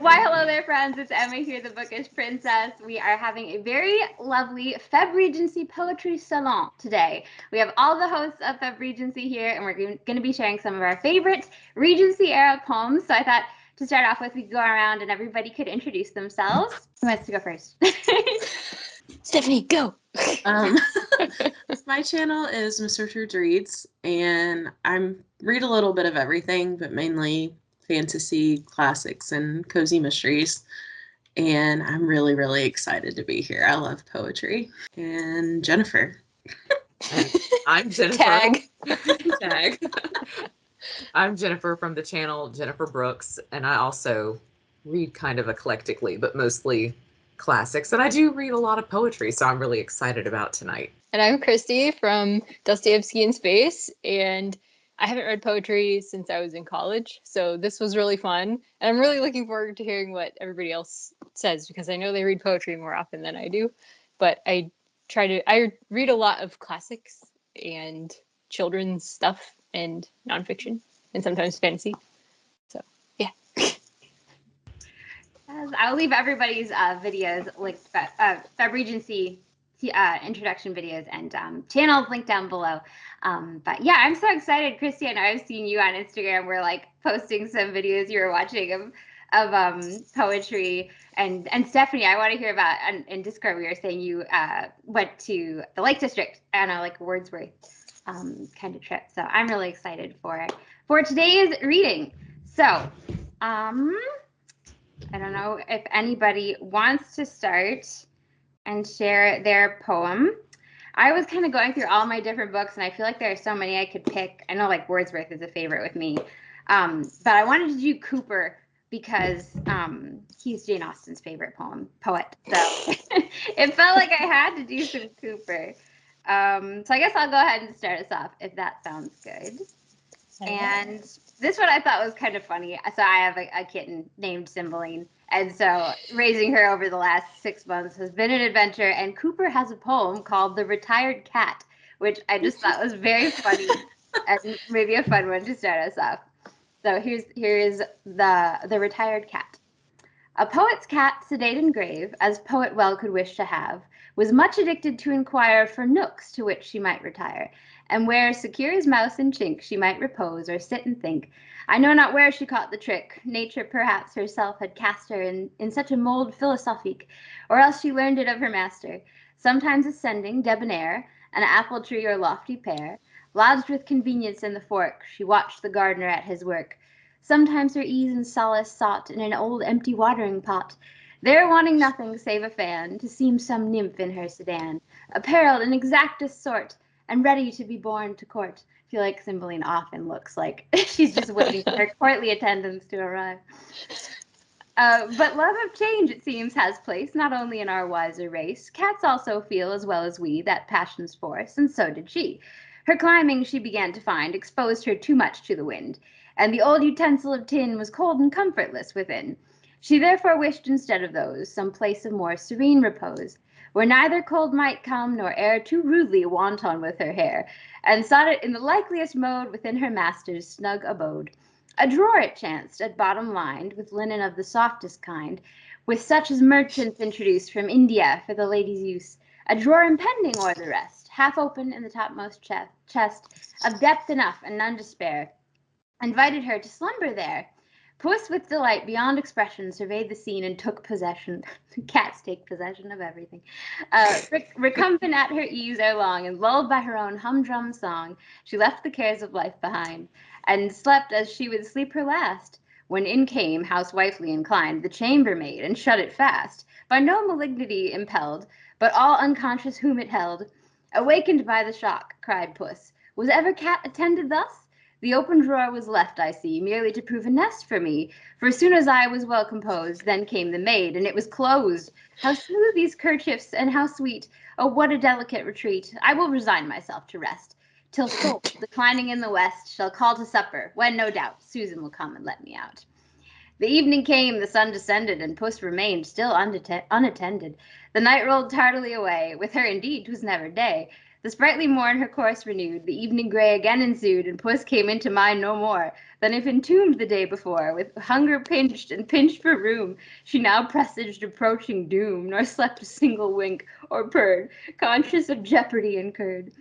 Why, hello there, friends. It's Emma here, the Bookish Princess. We are having a very lovely Febregency Poetry Salon today. We have all the hosts of Febregency here, and we're going to be sharing some of our favorite Regency-era poems. So I thought to start off with, we could go around and everybody could introduce themselves. Who wants to go first? Stephanie, go! My channel is msrichardsreads, and I read a little bit of everything, but mainly fantasy, classics, and cozy mysteries. And I'm really, really excited to be here. I love poetry. And Jennifer. And I'm Jennifer. Tag. I'm Jennifer from the channel Jennifer Brooks, and I also read kind of eclectically, but mostly classics. And I do read a lot of poetry, so I'm really excited about tonight. And I'm Christy from Dostoevsky in Space, and I haven't read poetry since I was in college, so this was really fun. And I'm really looking forward to hearing what everybody else says, because I know they read poetry more often than I do. But I read a lot of classics and children's stuff and nonfiction and sometimes fantasy. So, yeah. I'll leave everybody's videos linked, Febregency introduction videos and channels linked down below. But yeah, I'm so excited, Christy. I know I've seen you on Instagram. We're like posting some videos you were watching of poetry, and Stephanie, I want to hear about. In Discord, we were saying you went to the Lake District on a like Wordsworth kind of trip. So I'm really excited for today's reading. So I don't know if anybody wants to start and share their poem. I was kind of going through all my different books, and I feel like there are so many I could pick. I know like Wordsworth is a favorite with me, but I wanted to do Cowper because he's Jane Austen's favorite poet. So it felt like I had to do some Cowper. So I guess I'll go ahead and start us off if that sounds good. And this one I thought was kind of funny. So I have a kitten named Cymbeline. And so raising her over the last 6 months has been an adventure. And Cowper has a poem called The Retired Cat, which I just thought was very funny and maybe a fun one to start us off. So here's the Retired Cat. A poet's cat, sedate and grave, as poet well could wish to have, was much addicted to inquire for nooks to which she might retire, and where, secure as mouse in chink, she might repose or sit and think. I know not where she caught the trick. Nature perhaps herself had cast her in such a mould philosophique, or else she learned it of her master. Sometimes ascending, debonair, an apple tree or lofty pear, lodged with convenience in the fork, she watched the gardener at his work. Sometimes her ease and solace sought in an old empty watering pot, there wanting nothing save a fan, to seem some nymph in her sedan, apparelled in exactest sort, and ready to be borne to court. I feel like Cymbeline often looks like she's just waiting for her courtly attendants to arrive. But love of change, it seems, has place, not only in our wiser race. Cats also feel, as well as we, that passion's force, and so did she. Her climbing, she began to find, exposed her too much to the wind, and the old utensil of tin was cold and comfortless within. She therefore wished, instead of those, some place of more serene repose, where neither cold might come, nor air too rudely wanton with her hair, and sought it in the likeliest mode within her master's snug abode. A drawer it chanced, at bottom lined, with linen of the softest kind, with such as merchants introduced from India for the lady's use, a drawer impending o'er the rest, half open in the topmost chest, of depth enough and none to spare, invited her to slumber there. Puss, with delight beyond expression, surveyed the scene and took possession. Cats take possession of everything. Recumbent at her ease ere long, and lulled by her own humdrum song, she left the cares of life behind, and slept as she would sleep her last, when in came, housewifely inclined, the chambermaid, and shut it fast, by no malignity impelled, but all unconscious whom it held. Awakened by the shock, cried Puss, was ever cat attended thus? The open drawer was left, I see, merely to prove a nest for me. For as soon as I was well composed, then came the maid, and it was closed. How smooth these kerchiefs, and how sweet! Oh, what a delicate retreat! I will resign myself to rest, till Sol, declining in the west, shall call to supper, when, no doubt, Susan will come and let me out. The evening came, the sun descended, and Puss remained still unattended. The night rolled tardily away. With her, indeed, 'twas never day. The sprightly morn her course renewed, the evening gray again ensued, and puss came into mind no more than if entombed the day before. With hunger pinched and pinched for room, she now presaged approaching doom, nor slept a single wink or purred, conscious of jeopardy incurred.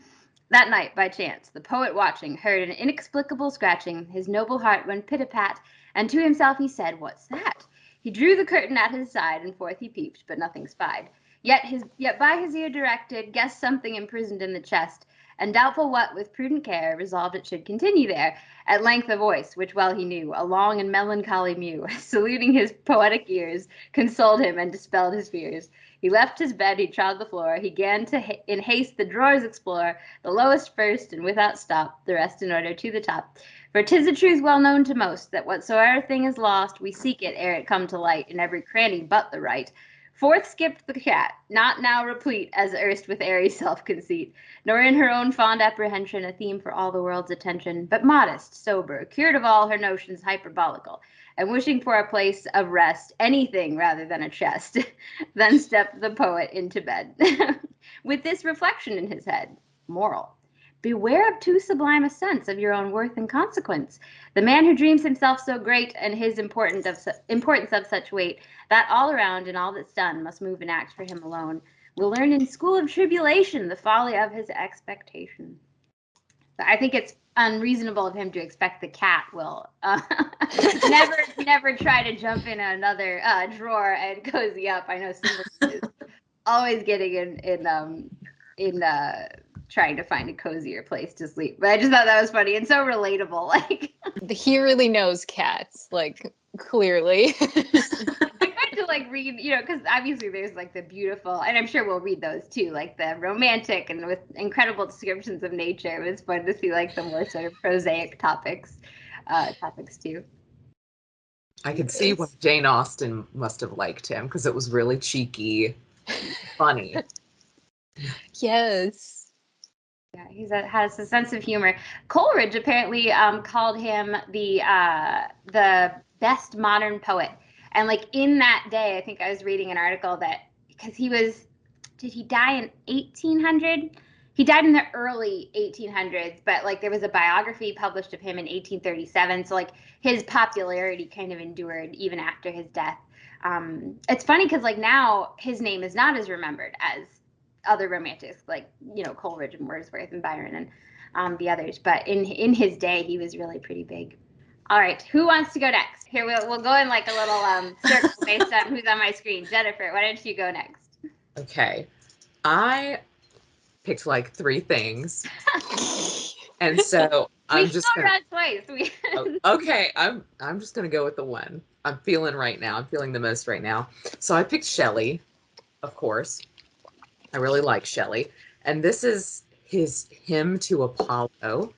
That night, by chance, the poet watching heard an inexplicable scratching. His noble heart went pit-a-pat, and to himself he said, "What's that?" He drew the curtain at his side, and forth he peeped, but nothing spied. Yet by his ear directed, guessed something imprisoned in the chest, and doubtful what, with prudent care, resolved it should continue there. At length a voice, which well he knew, a long and melancholy mew, saluting his poetic ears, consoled him and dispelled his fears. He left his bed, he trod the floor, he gan to in haste the drawers explore, the lowest first, and without stop, the rest in order to the top. For 'tis a truth well known to most, that whatsoe'er thing is lost, we seek it ere it come to light, in every cranny but the right. Forth skipped the cat, not now replete as erst with airy self-conceit, nor in her own fond apprehension a theme for all the world's attention, but modest, sober, cured of all her notions hyperbolical, and wishing for a place of rest, anything rather than a chest. Then stepped the poet into bed, with this reflection in his head. Moral: beware of too sublime a sense of your own worth and consequence. The man who dreams himself so great, and his importance of such weight, that all around and all that's done must move and act for him alone, will learn in school of tribulation the folly of his expectation. But I think it's unreasonable of him to expect the cat will never try to jump in another drawer and cozy up. I know somebody is always getting in trying to find a cozier place to sleep. But I just thought that was funny and so relatable. Like, He really knows cats, like, clearly. I tried to like read, because obviously there's like the beautiful, and I'm sure we'll read those too, like the romantic and with incredible descriptions of nature. It was fun to see like the more sort of prosaic topics too. I could see why Jane Austen must have liked him, because it was really cheeky, funny. Yes. Yeah, has a sense of humor. Coleridge apparently called him the best modern poet. And like in that day, I think I was reading an article that because did he die in 1800? He died in the early 1800s, but like there was a biography published of him in 1837. So like his popularity kind of endured even after his death. It's funny because like now his name is not as remembered as other romantics like Coleridge and Wordsworth and Byron and the others, but in his day he was really pretty big. All right, who wants to go next? Here we'll go in like a little circle based on who's on my screen. Jennifer, why don't you go next? Okay, I picked like 3 things, and so I'm just gonna twice. okay, I'm just gonna go with the one I'm feeling right now. I'm feeling the most right now. So I picked Shelley, of course. I really like Shelley. And this is his hymn to Apollo,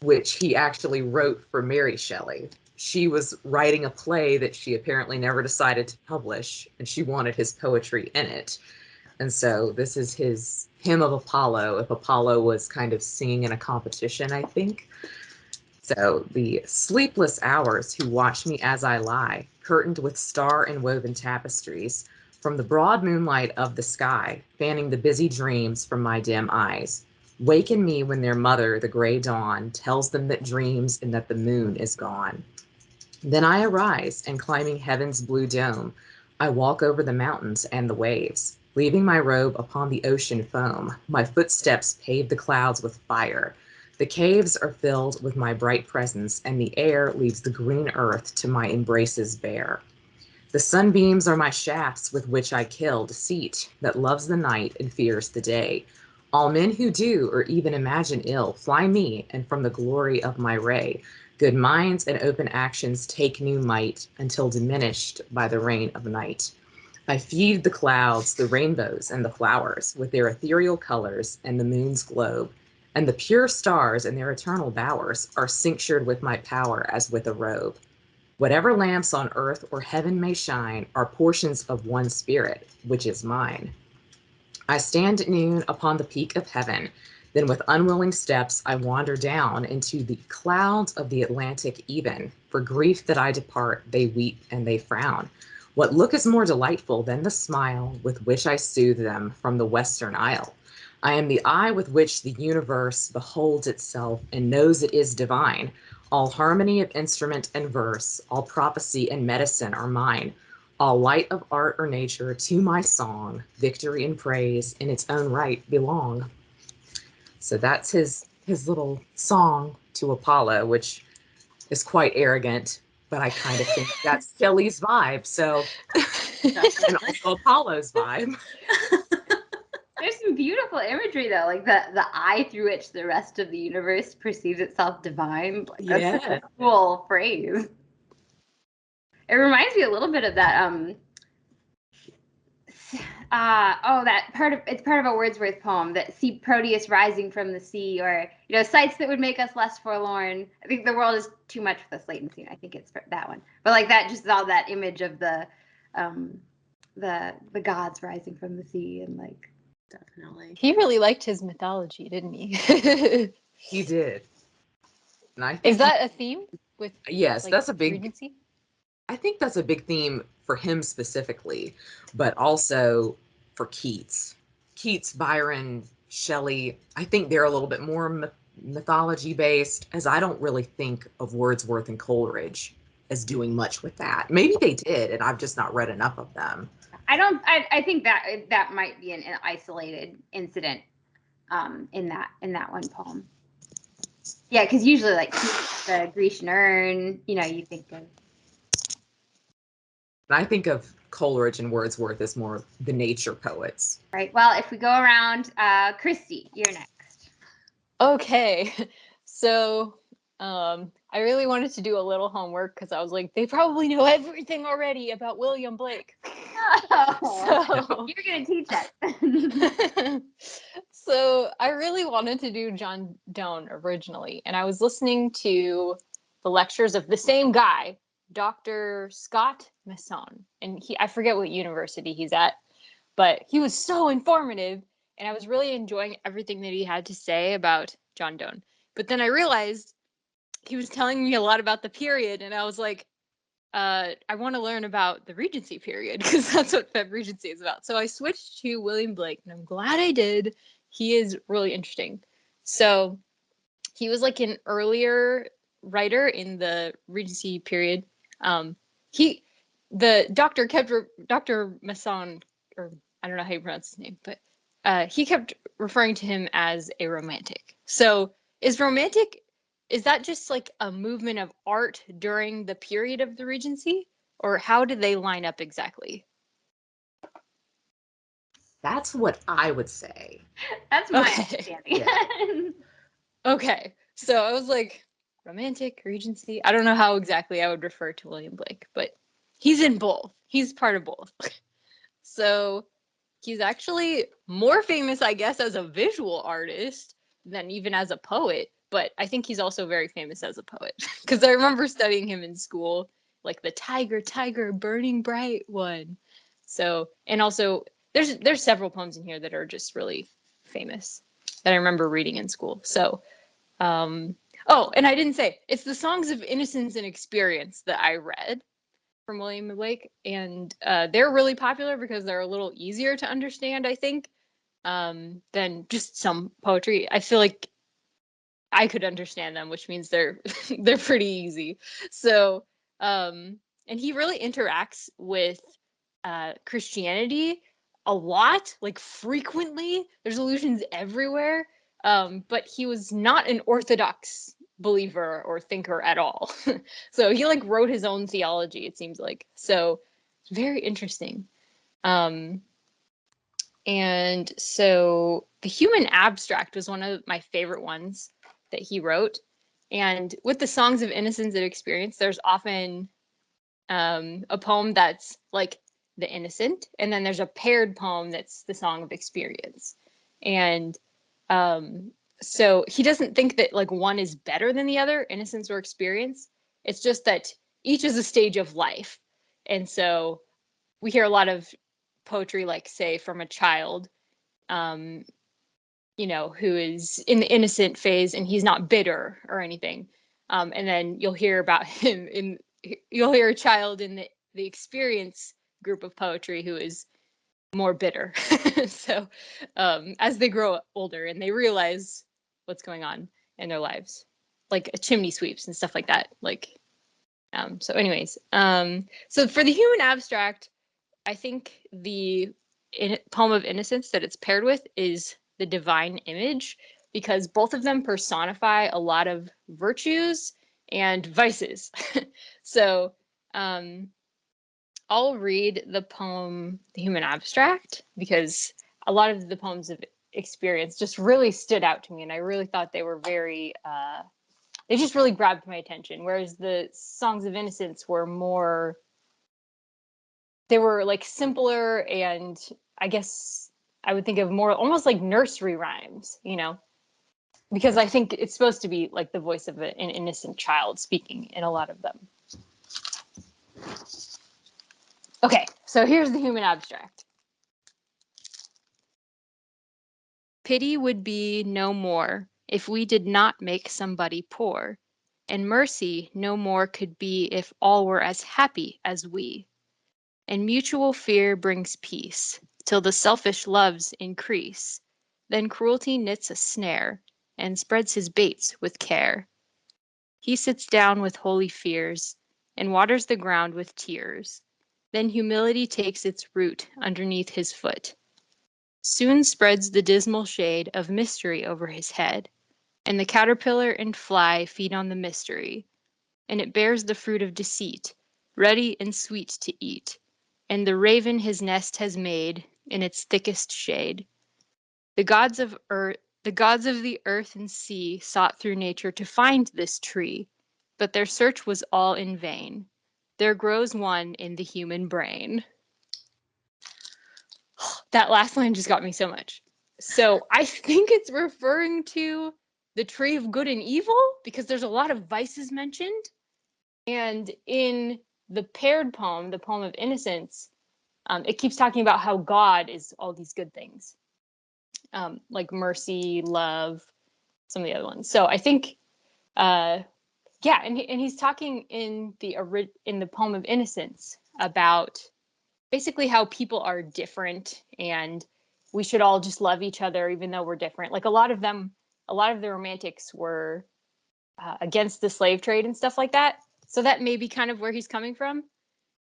which he actually wrote for Mary Shelley. She was writing a play that she apparently never decided to publish, and she wanted his poetry in it. And so this is his hymn of Apollo, if Apollo was kind of singing in a competition, I think. So the sleepless hours who watch me as I lie, curtained with star and woven tapestries, from the broad moonlight of the sky, fanning the busy dreams from my dim eyes, waken me when their mother, the gray dawn, tells them that dreams and that the moon is gone. Then I arise, and climbing heaven's blue dome, I walk over the mountains and the waves, leaving my robe upon the ocean foam. My footsteps pave the clouds with fire. The caves are filled with my bright presence, and the air leaves the green earth to my embraces bare. The sunbeams are my shafts with which I kill deceit that loves the night and fears the day. All men who do or even imagine ill fly me, and from the glory of my ray, good minds and open actions take new might until diminished by the rain of night. I feed the clouds, the rainbows, and the flowers with their ethereal colors and the moon's globe, and the pure stars in their eternal bowers are cinctured with my power as with a robe. Whatever lamps on earth or heaven may shine are portions of one spirit, which is mine. I stand at noon upon the peak of heaven, then with unwilling steps I wander down into the clouds of the Atlantic even. For grief that I depart, they weep and they frown. What look is more delightful than the smile with which I soothe them from the western isle? I am the eye with which the universe beholds itself and knows it is divine. All harmony of instrument and verse, all prophecy and medicine are mine. All light of art or nature to my song, victory and praise in its own right belong. So that's his little song to Apollo, which is quite arrogant, but I kind of think that's Shelley's vibe. So, and also Apollo's vibe. There's some beautiful imagery though, like the eye through which the rest of the universe perceives itself divine. Like, that's such a cool phrase. It reminds me a little bit of that it's part of a Wordsworth poem, that see Proteus rising from the sea, or sights that would make us less forlorn. I think the world is too much for this latency. I think it's that one. But like that, just all that image of the gods rising from the sea, and like, Definitely. He really liked his mythology, didn't he? He did. And I think Is that a theme with yes, like, that's a big Regency? I think that's a big theme for him specifically, but also for Keats. Keats, Byron, Shelley, I think they're a little bit more mythology based, as I don't really think of Wordsworth and Coleridge as doing much with that. Maybe they did, and I've just not read enough of them. I think that might be an isolated incident in that one poem. Yeah, because usually like the Grecian urn, you think of. And I think of Coleridge and Wordsworth as more the nature poets. Right. Well, if we go around, Christy, you're next. Okay. So I really wanted to do a little homework because I was like, they probably know everything already about William Blake. Oh, so you're going to teach us. So I really wanted to do John Donne originally, and I was listening to the lectures of the same guy, Dr. Scott Masson, and I forget what university he's at, but he was so informative, and I was really enjoying everything that he had to say about John Donne. But then I realized he was telling me a lot about the period, and I was like, I want to learn about the Regency period because that's what Febregency is about. So I switched to William Blake, and I'm glad I did. He is really interesting. So he was like an earlier writer in the Regency period. The doctor Dr. Masson, or I don't know how you pronounce his name, but he kept referring to him as a romantic. So is that just like a movement of art during the period of the Regency, or how did they line up exactly? That's what I would say. That's my understanding. Yeah. Okay, so I was like, romantic, Regency. I don't know how exactly I would refer to William Blake, but he's in both. He's part of both. So he's actually more famous, I guess, as a visual artist than even as a poet. But I think he's also very famous as a poet because I remember studying him in school, like the tiger, burning bright one. So, and also there's several poems in here that are just really famous that I remember reading in school. So, oh, and I didn't say it's the Songs of Innocence and Experience that I read from William Blake, and they're really popular because they're a little easier to understand, I think, than just some poetry. I feel like I could understand them, which means they're they're pretty easy. So, and he really interacts with Christianity a lot, like frequently. There's allusions everywhere. But he was not an orthodox believer or thinker at all. So he like wrote his own theology, it seems like. So it's very interesting. And so the Human Abstract was one of my favorite ones that he wrote. And with the Songs of Innocence and Experience, there's often a poem that's like the innocent, and then there's a paired poem that's the Song of Experience. And so he doesn't think that like one is better than the other, innocence or experience. It's just that each is a stage of life. And so we hear a lot of poetry, like say from a child, who is in the innocent phase and he's not bitter or anything. And then you'll hear about him you'll hear a child in the experience group of poetry who is more bitter. So as they grow older and they realize what's going on in their lives, like chimney sweeps and stuff like that. Like, so anyways, so for the human abstract, I think the poem of innocence that it's paired with is the divine image, because both of them personify a lot of virtues and vices. So I'll read the poem The Human Abstract, because a lot of the poems of experience just really stood out to me, and I really thought they were very they just really grabbed my attention, whereas the Songs of Innocence were more, they were like simpler, and I guess I would think of more almost like nursery rhymes, you know, because I think it's supposed to be like the voice of an innocent child speaking in a lot of them. Okay, so here's the human abstract. Pity would be no more if we did not make somebody poor, and mercy no more could be if all were as happy as we. And mutual fear brings peace, till the selfish loves increase. Then cruelty knits a snare, and spreads his baits with care. He sits down with holy fears, and waters the ground with tears. Then humility takes its root underneath his foot. Soon spreads the dismal shade of mystery over his head, and the caterpillar and fly feed on the mystery, and it bears the fruit of deceit, ready and sweet to eat, and the raven his nest has made in its thickest shade. The gods of the earth and sea sought through nature to find this tree, but their search was all in vain. There grows one in the human brain. That last line just got me so much. So I think it's referring to the tree of good and evil, because there's a lot of vices mentioned. And in the paired poem, the poem of innocence, it keeps talking about how God is all these good things, like mercy, love, some of the other ones. So I think, yeah, and he's talking in the poem of innocence about basically how people are different, and we should all just love each other even though we're different. Like a lot of the romantics were against the slave trade and stuff like that. So that may be kind of where he's coming from.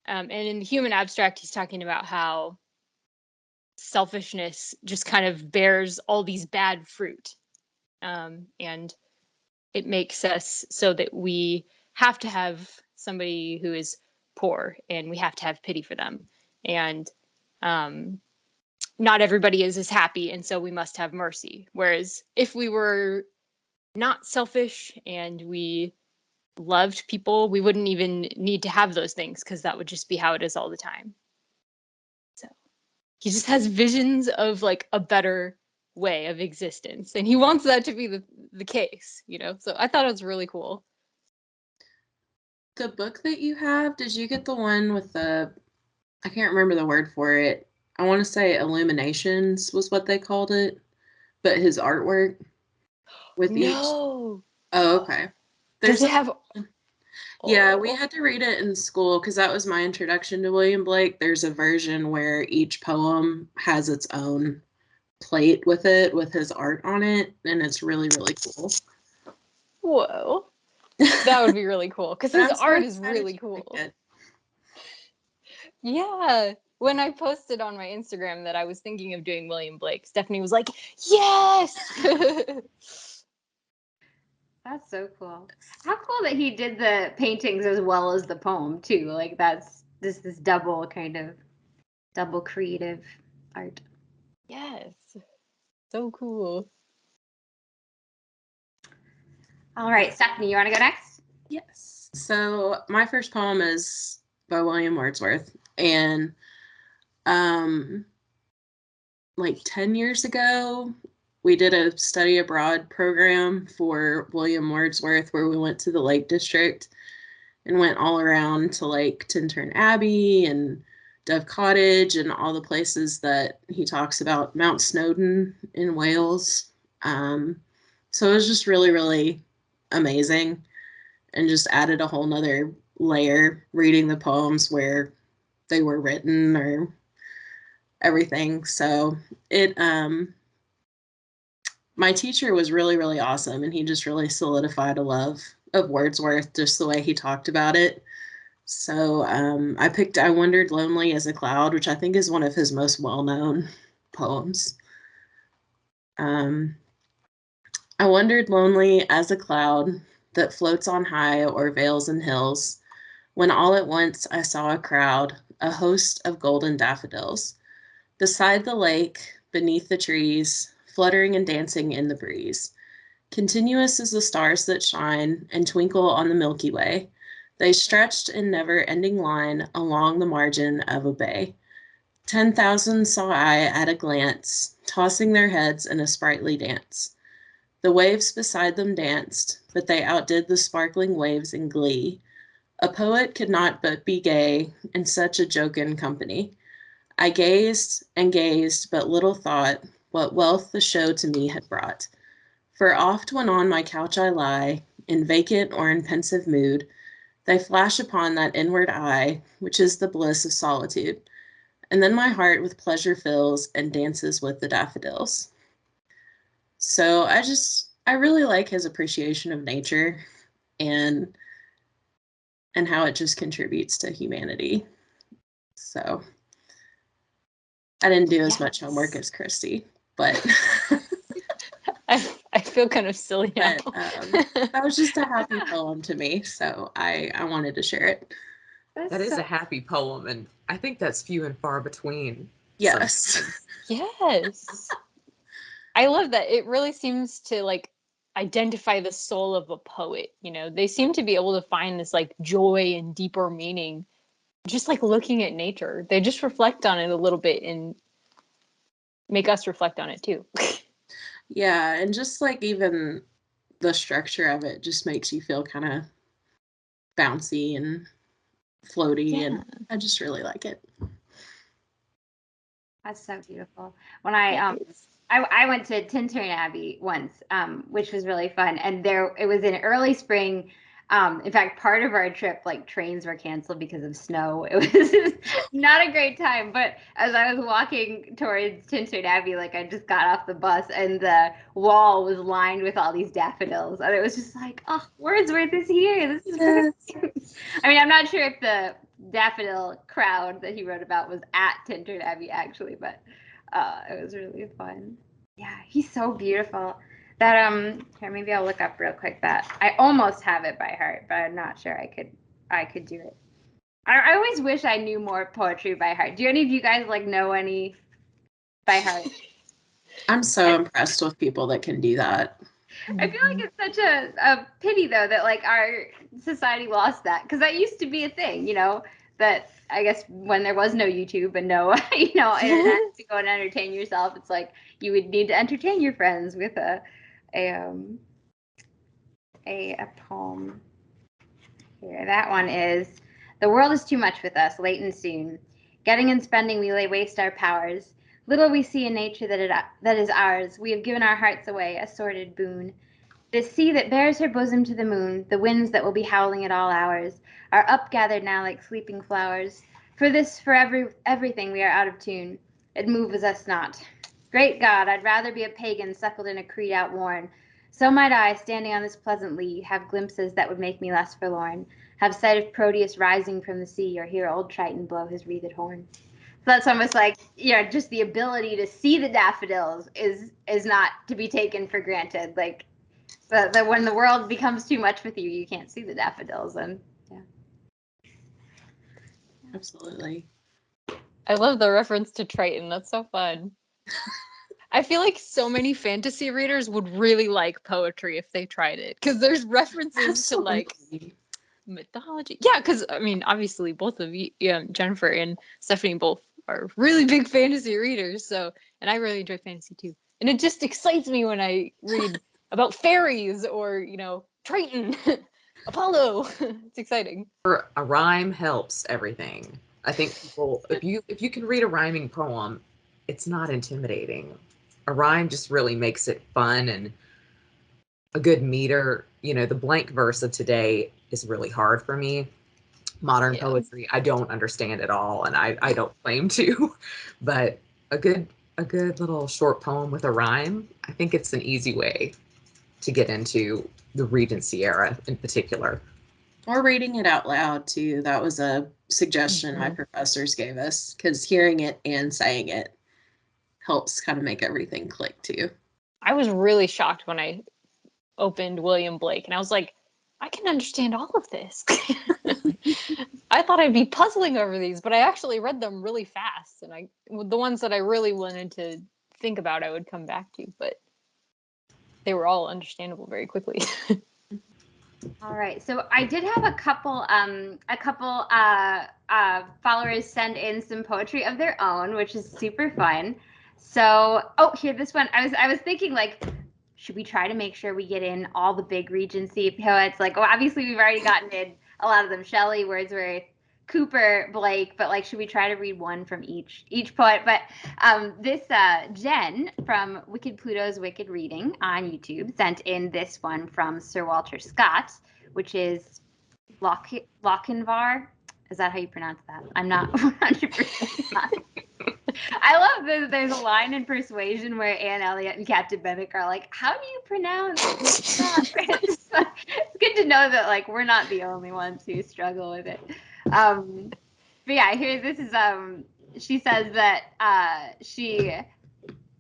And in the human abstract, he's talking about how selfishness just kind of bears all these bad fruit. And it makes us so that we have to have somebody who is poor, and we have to have pity for them. And not everybody is as happy, and so we must have mercy. Whereas if we were not selfish and we loved people, we wouldn't even need to have those things, because that would just be how it is all the time. So he just has visions of like a better way of existence, and he wants that to be the case, you know. So I thought it was really cool. The book that you have, did you get the one with the, I can't remember the word for it. I want to say Illuminations was what they called it, but his artwork with each. No. Oh, okay. Does it have? Yeah, we had to read it in school because that was my introduction to William Blake. There's a version where each poem has its own plate with it, with his art on it, and it's really, really cool. Whoa. That would be really cool, because his art is really cool. Yeah. When I posted on my Instagram that I was thinking of doing William Blake, Stephanie was like, yes! That's so cool. How cool that he did the paintings as well as the poem too. Like that's this double creative art. Yes. So cool. All right, Stephanie, you want to go next? Yes. So my first poem is by William Wordsworth, and like 10 years ago, we did a study abroad program for William Wordsworth where we went to the Lake District and went all around to like Tintern Abbey and Dove Cottage and all the places that he talks about, Mount Snowdon in Wales. So it was just really, really amazing, and just added a whole nother layer reading the poems where they were written, or everything. So it my teacher was really, really awesome, and he just really solidified a love of Wordsworth, just the way he talked about it. So I picked I Wandered Lonely as a Cloud, which I think is one of his most well-known poems. I wandered lonely as a cloud that floats on high o'er vales and hills, when all at once I saw a crowd, a host of golden daffodils, beside the lake, beneath the trees, fluttering and dancing in the breeze. Continuous as the stars that shine and twinkle on the Milky Way, they stretched in never-ending line along the margin of a bay. 10,000 saw I at a glance, tossing their heads in a sprightly dance. The waves beside them danced, but they outdid the sparkling waves in glee. A poet could not but be gay in such a jocund company. I gazed and gazed, but little thought what wealth the show to me had brought. For oft when on my couch I lie, in vacant or in pensive mood, they flash upon that inward eye, which is the bliss of solitude. And then my heart with pleasure fills and dances with the daffodils. So I really like his appreciation of nature and how it just contributes to humanity. So I didn't do as much homework as Christy, but I feel kind of silly now. That was just a happy poem to me, so I wanted to share it. That is a happy poem, and I think that's few and far between. Yes. Yes. I love that. It really seems to like identify the soul of a poet. You know, they seem to be able to find this like joy and deeper meaning just like looking at nature. They just reflect on it a little bit and make us reflect on it too. Yeah, and just like even the structure of it just makes you feel kind of bouncy and floaty, and I just really like it. That's so beautiful. When I went to Tintern Abbey once, which was really fun, and it was in early spring. In fact, part of our trip, like trains were canceled because of snow. It was not a great time. But as I was walking towards Tintern Abbey, like I just got off the bus and the wall was lined with all these daffodils, and it was just like, oh, Wordsworth is here. This is great. I mean, I'm not sure if the daffodil crowd that he wrote about was at Tintern Abbey actually, but it was really fun. Yeah, he's so beautiful. That here, maybe I'll look up real quick that I almost have it by heart, but I'm not sure I could do it. I always wish I knew more poetry by heart. Do any of you guys like know any by heart? I'm so impressed with people that can do that. I feel like it's such a pity though that like our society lost that, because that used to be a thing, you know, that I guess when there was no YouTube and no internet to go and entertain yourself, it's like you would need to entertain your friends with a poem. Here, that one is: the world is too much with us, late and soon. Getting and spending, we lay waste our powers. Little we see in nature that is ours. We have given our hearts away, a sordid boon. The sea that bears her bosom to the moon, the winds that will be howling at all hours, are upgathered now like sleeping flowers. For everything we are out of tune. It moves us not. Great God, I'd rather be a pagan suckled in a creed outworn. So might I, standing on this pleasant lea, have glimpses that would make me less forlorn, have sight of Proteus rising from the sea, or hear old Triton blow his wreathed horn. So that's almost like, just the ability to see the daffodils is not to be taken for granted. Like, that when the world becomes too much with you, you can't see the daffodils. And yeah. Absolutely. I love the reference to Triton. That's so fun. I feel like so many fantasy readers would really like poetry if they tried it, because there's references to like mythology. Yeah, because I mean, obviously, both of you, Jennifer and Stephanie, both are really big fantasy readers. So, and I really enjoy fantasy too. And it just excites me when I read about fairies or Triton, Apollo. It's exciting. A rhyme helps everything. I think people, if you can read a rhyming poem, it's not intimidating. A rhyme just really makes it fun, and a good meter. The blank verse of today is really hard for me. Modern poetry, I don't understand at all, and I don't claim to, but a good little short poem with a rhyme, I think it's an easy way to get into the Regency era in particular. Or reading it out loud too. That was a suggestion my professors gave us, because hearing it and saying it helps kind of make everything click too. I was really shocked when I opened William Blake, and I was like, I can understand all of this. I thought I'd be puzzling over these, but I actually read them really fast, and the ones that I really wanted to think about I would come back to, but they were all understandable very quickly. All right, so I did have a couple followers send in some poetry of their own, which is super fun. So, here, this one. I was thinking, like, should we try to make sure we get in all the big Regency poets? Like, obviously we've already gotten in a lot of them: Shelley, Wordsworth, Cowper, Blake. But like, should we try to read one from each poet? But this Jen from Wicked Pluto's Wicked Reading on YouTube sent in this one from Sir Walter Scott, which is Lochinvar. Is that how you pronounce that? I'm not 100%. I love this. There's a line in Persuasion where Anne Elliot and Captain Benwick are like, how do you pronounce it's good to know that, like, we're not the only ones who struggle with it. But yeah, here, this is, she says that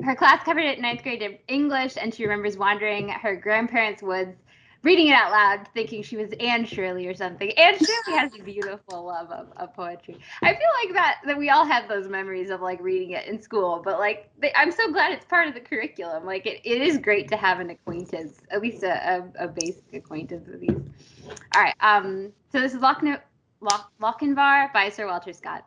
her class covered it in 9th grade in English, and she remembers wandering her grandparents' woods, reading it out loud, thinking she was Anne Shirley or something. Anne Shirley has a beautiful love of poetry. I feel like that we all have those memories of, like, reading it in school, but, like, I'm so glad it's part of the curriculum. Like, it is great to have an acquaintance, at least a basic acquaintance with these. All right, so this is Lochinvar by Sir Walter Scott.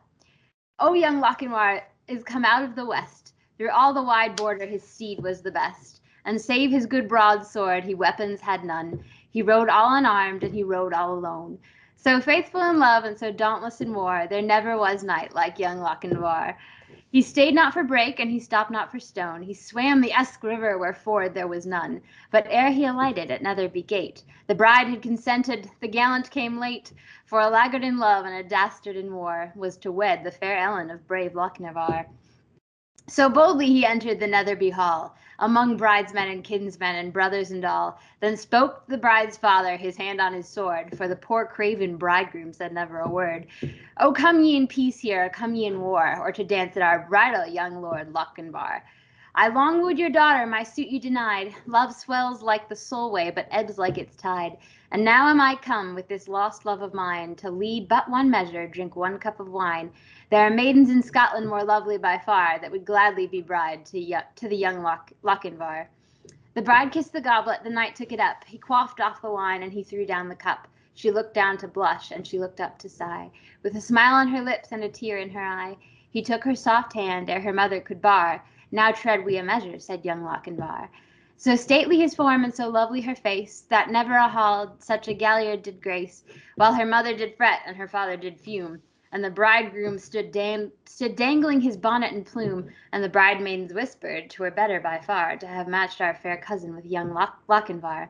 Oh, young Lochinvar is come out of the west. Through all the wide border his steed was the best. And save his good broadsword, he weapons had none. He rode all unarmed, and he rode all alone. So faithful in love, and so dauntless in war, there never was knight like young Lochinvar. He stayed not for brake, and he stopped not for stone. He swam the Esk river where ford there was none. But ere he alighted at Netherby gate, the bride had consented, the gallant came late, for a laggard in love and a dastard in war was to wed the fair Ellen of brave Lochinvar. So boldly he entered the Netherby hall, among bridesmen and kinsmen and brothers and all. Then spoke the bride's father, his hand on his sword, for the poor craven bridegroom said never a word. Oh, come ye in peace here, or come ye in war, or to dance at our bridal, young Lord Lochinvar? I long wooed your daughter, my suit you denied. Love swells like the Solway, but ebbs like its tide. And now am I come with this lost love of mine, to lead but one measure, drink one cup of wine. There are maidens in Scotland more lovely by far, that would gladly be bride to the young Lochinvar. The bride kissed the goblet, the knight took it up. He quaffed off the wine, and he threw down the cup. She looked down to blush, and she looked up to sigh. With a smile on her lips and a tear in her eye, he took her soft hand ere her mother could bar. Now tread we a measure, said young Lochinvar. So stately his form and so lovely her face, that never a hall such a galliard did grace, while her mother did fret and her father did fume. And the bridegroom stood dangling his bonnet and plume, and the bridemaidens whispered, 'twere better by far to have matched our fair cousin with young Lochinvar.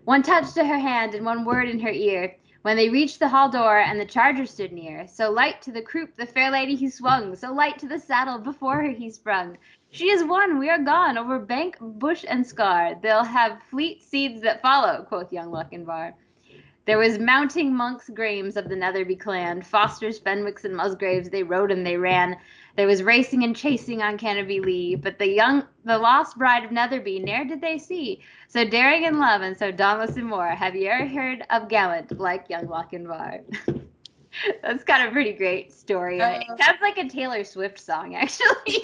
One touch to her hand and one word in her ear, when they reached the hall door and the charger stood near. So light to the croup the fair lady he swung, so light to the saddle before her he sprung. She is won, we are gone, over bank, bush, and scar. They'll have fleet steeds that follow, quoth young Lochinvar. There was mounting monks Grames of the Netherby clan, Fosters, Fenwicks, and Musgraves, they rode and they ran. There was racing and chasing on Canopy Lee, but the lost bride of Netherby ne'er did they see. So daring in love and so dauntless in war, have you e'er heard of gallant like young Lochinvar? That's kind of a pretty great story. It sounds like a Taylor Swift song, actually.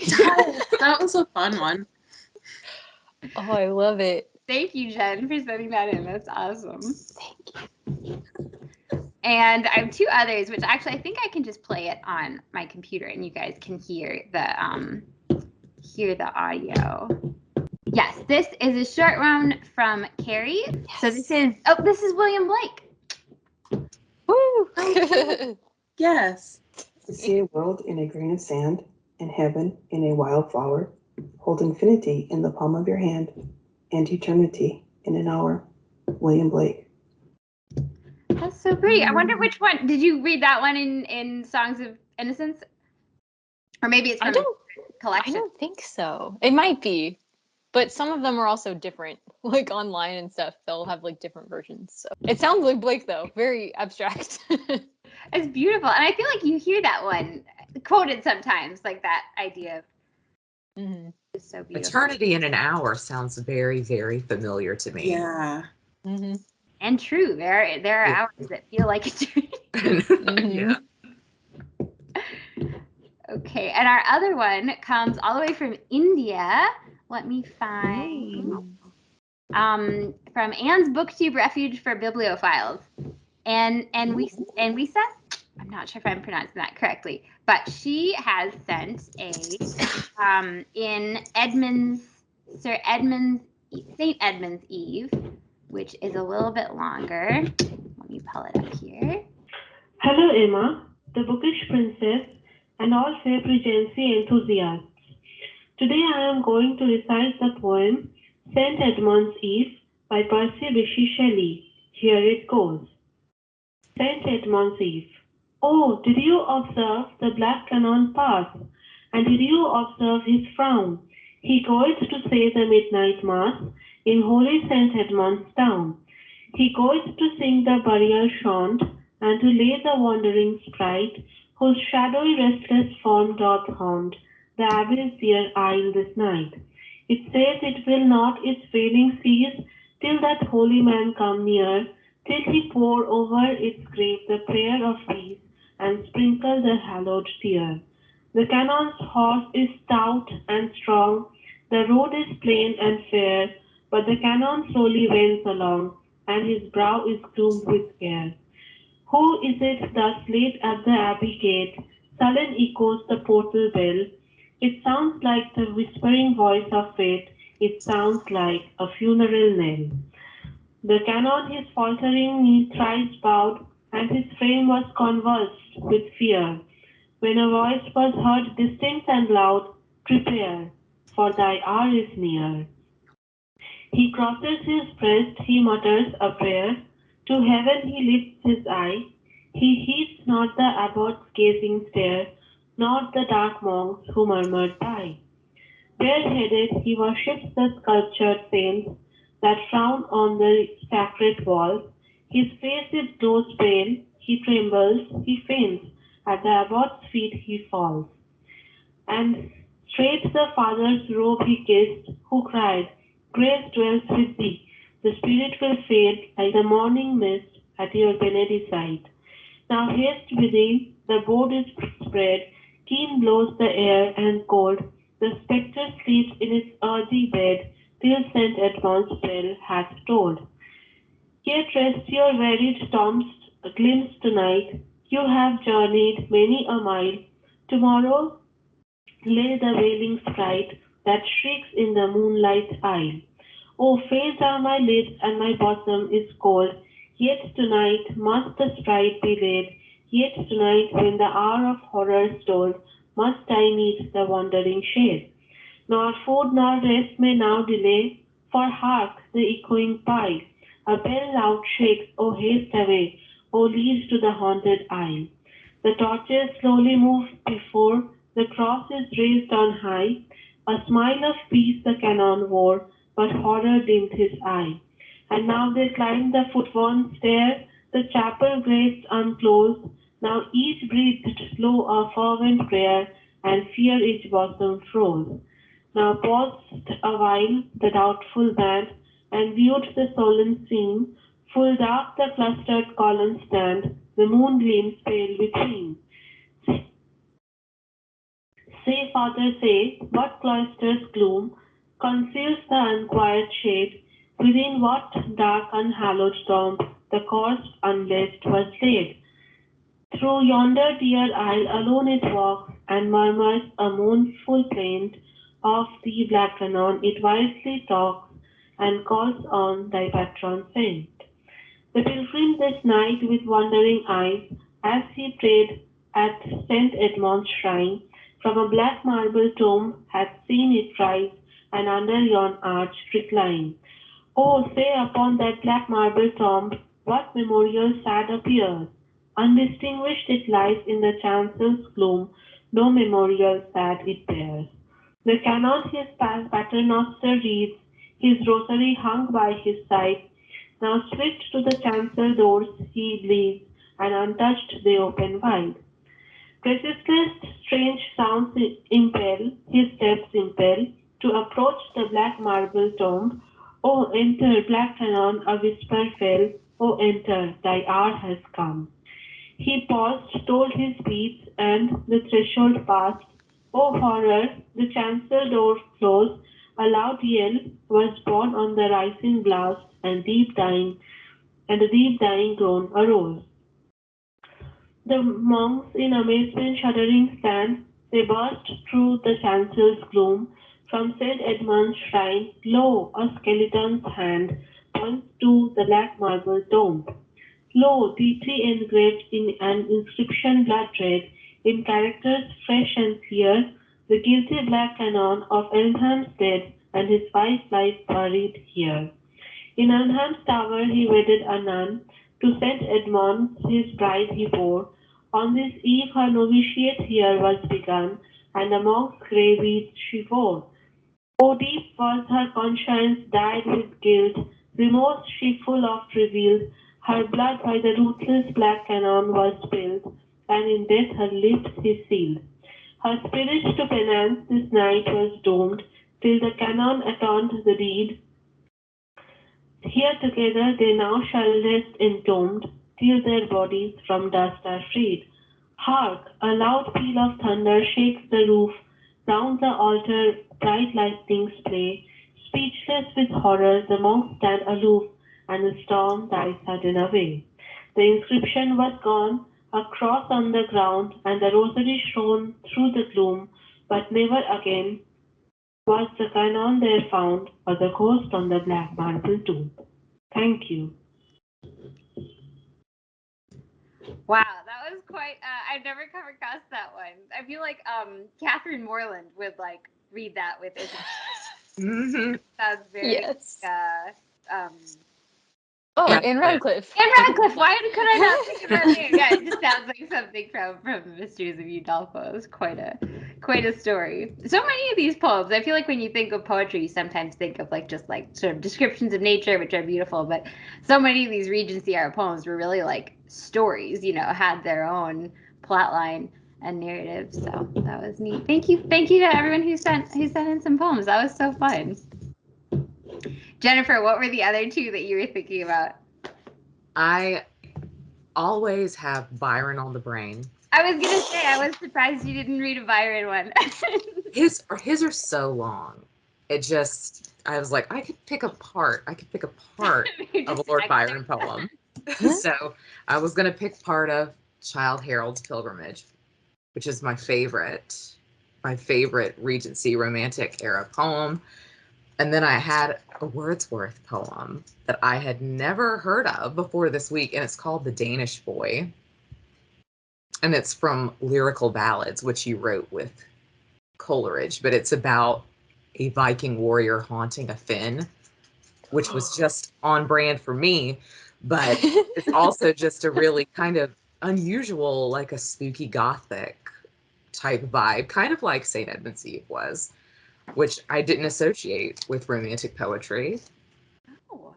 That was a fun one. Oh, I love it. Thank you, Jen, for sending that in. That's awesome. Thank you. And I have two others, which actually I think I can just play it on my computer, and you guys can hear the audio. Yes, this is a short one from Carrie. Yes. So this is William Blake. Woo! Yes. To see a world in a grain of sand, and heaven in a wild flower, hold infinity in the palm of your hand, and eternity in an hour. William Blake. That's so pretty. I wonder which one. Did you read that one in Songs of Innocence? Or maybe it's from collection? I don't think so. It might be, but some of them are also different. Like online and stuff, they'll have like different versions. So it sounds like Blake though, very abstract. It's beautiful, and I feel like you hear that one quoted sometimes, like that idea of it's so beautiful. Eternity in an hour sounds very, very familiar to me. Yeah. And true, there are hours that feel like eternity. Yeah. Okay, and our other one comes all the way from India. Let me find from Anne's BookTube Refuge for Bibliophiles, and Lisa. I'm not sure if I'm pronouncing that correctly, but she has sent a in St. Edmund's Eve, which is a little bit longer. Let me pull it up here. Hello, Emma, the bookish princess, and all Febregency enthusiasts. Today I am going to recite the poem St. Edmund's Eve by Percy Bysshe Shelley. Here it goes. St. Edmund's Eve. Oh, did you observe the black canon pass? And did you observe his frown? He goeth to say the midnight mass in holy St. Edmund's town. He goeth to sing the burial chaunt, and to lay the wandering sprite, whose shadowy restless form doth haunt the abbey's dear aisle this night. It says it will not its failing cease till that holy man come near, till he pour over its grave the prayer of peace and sprinkle the hallowed tear. The canon's horse is stout and strong, the road is plain and fair, but the canon slowly wends along, and his brow is gloomed with care. Who is it thus late at the abbey gate? Sullen echoes the portal bell. It sounds like the whispering voice of fate. It sounds like a funeral knell. The canon his faltering knee thrice bowed, and his frame was convulsed with fear, when a voice was heard distinct and loud, "Prepare, for thy hour is near." He crosses his breast, he mutters a prayer, to heaven he lifts his eye. He heeds not the abbot's gazing stare, nor the dark monks who murmured by. Bareheaded he worships the sculptured saints that frown on the sacred walls. His face it glows pale, he trembles, he faints, at the abbot's feet he falls. And straight the father's robe he kissed, who cried, "Grace dwells with thee, the spirit will fade like the morning mist at your benedicite. Now haste within, the board is spread, keen blows the air and cold, the spectre sleeps in its earthy bed, till St. Edmund's bell hath tolled. Yet rest your wearied tombs glimpse tonight, you have journeyed many a mile. Tomorrow lay the wailing sprite that shrieks in the moonlight aisle. Oh, faint are my lids and my bosom is cold, yet tonight must the sprite be laid, yet tonight when the hour of horror tolled, must I meet the wandering shade. Nor food nor rest may now delay, for hark the echoing pile. A bell loud shakes, oh haste away, oh lead to the haunted aisle. The torches slowly move before, the cross is raised on high. A smile of peace the canon wore, but horror dimmed his eye. And now they climb the foot-worn stair, the chapel grates unclosed. Now each breathed slow a fervent prayer, and fear each bosom froze. Now paused awhile the doubtful band, and viewed the solemn scene. Full dark the clustered columns stand, the moon gleams pale between. Say, Father, say, what cloister's gloom conceals the unquiet shade? Within what dark unhallowed tomb the corpse unblessed was laid? Through yonder dear aisle alone it walks, and murmurs a mournful plaint. Of thee, black canon, it wisely talks, and calls on thy patron saint. The pilgrim this night with wondering eyes, as he prayed at St. Edmund's shrine, from a black marble tomb hath seen it rise, and under yon arch recline. Oh, say upon that black marble tomb, what memorial sad appears? Undistinguished it lies in the chancel's gloom, no memorial sad it bears. The canon his paternoster reads, his rosary hung by his side. Now swift to the chancel doors he leads, and untouched they open wide. Resistless strange sounds his steps impel, to approach the black marble tomb. Oh, enter, black canon, a whisper fell, oh, enter, thy hour has come. He paused, told his beads, and the threshold passed. Oh horror! The chancel door closed. A loud yell was borne on the rising blast, and a deep dying groan arose. The monks in amazement shuddering stand. They burst through the chancel's gloom. From St. Edmund's shrine, lo, a skeleton's hand points to the black marble tomb. Lo, deeply engraved in an inscription blood-red, in characters fresh and clear, the guilty black canon of Elmham's dead, and his wife lies buried here. In Elmham's tower he wedded a nun, to St. Edmund's his bride he bore. On this eve her novitiate here was begun, and a monk's grey weeds she wore. O deep was her conscience dyed with guilt, remorse she full oft revealed, her blood by the ruthless black canon was spilled, and in death her lips he sealed. Her spirit to penance this night was doomed, till the canon atoned the deed. Here together they now shall rest entombed, till their bodies from dust are freed. Hark! A loud peal of thunder shakes the roof, round the altar bright lightnings play. Speechless with horror the monks stand aloof, and the storm dies sudden away. The inscription was gone, a cross on the ground, and the rosary shone through the gloom, but never again was the canon there found, or the ghost on the black marble tomb. Thank you. Wow, that was quite. I've never come across that one. I feel like Catherine Morland would like read that with his. Mm-hmm. Sounds very. Yes. Oh, Yeah. and Radcliffe. And Radcliffe, why could I not think of that name? Yeah, it just sounds like something from Mysteries of Udolpho. It was quite a story. So many of these poems, I feel like when you think of poetry, you sometimes think of like just like sort of descriptions of nature, which are beautiful, but so many of these Regency era poems were really like stories, had their own plot line and narrative. So that was neat. Thank you to everyone who sent in some poems. That was so fun. Jennifer, what were the other two that you were thinking about? I always have Byron on the brain. I was gonna say I was surprised you didn't read a Byron one. His are so long. I was like, I could pick apart of a Lord Byron poem. So I was gonna pick part of Childe Harold's Pilgrimage, which is my favorite Regency romantic era poem. And then I had a Wordsworth poem that I had never heard of before this week, and it's called The Danish Boy. And it's from Lyrical Ballads, which he wrote with Coleridge, but it's about a Viking warrior haunting a Finn, which was just on brand for me, but it's also just a really kind of unusual, like a spooky gothic type vibe, kind of like St. Edmund's Eve was, which I didn't associate with romantic poetry. Oh.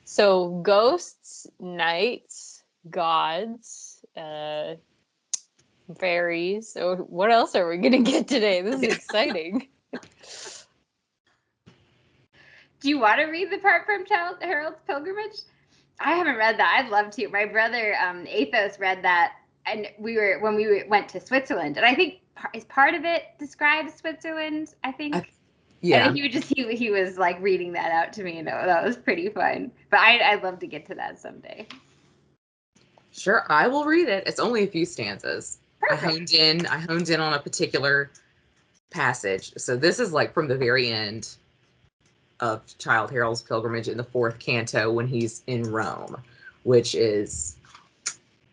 So ghosts, knights, gods, fairies. So what else are we gonna get today? This is exciting. Do you want to read the part from Childe Harold's Pilgrimage? I haven't read that. I'd love to. My brother Athos read that, and when we went to Switzerland, and I think part of it describes Switzerland. I think. Yeah. And he was like reading that out to me, and that was pretty fun. But I'd love to get to that someday. Sure, I will read it. It's only a few stanzas. Perfect. I honed in on a particular passage. So this is like from the very end of Childe Harold's Pilgrimage in the 4th canto when he's in Rome, which is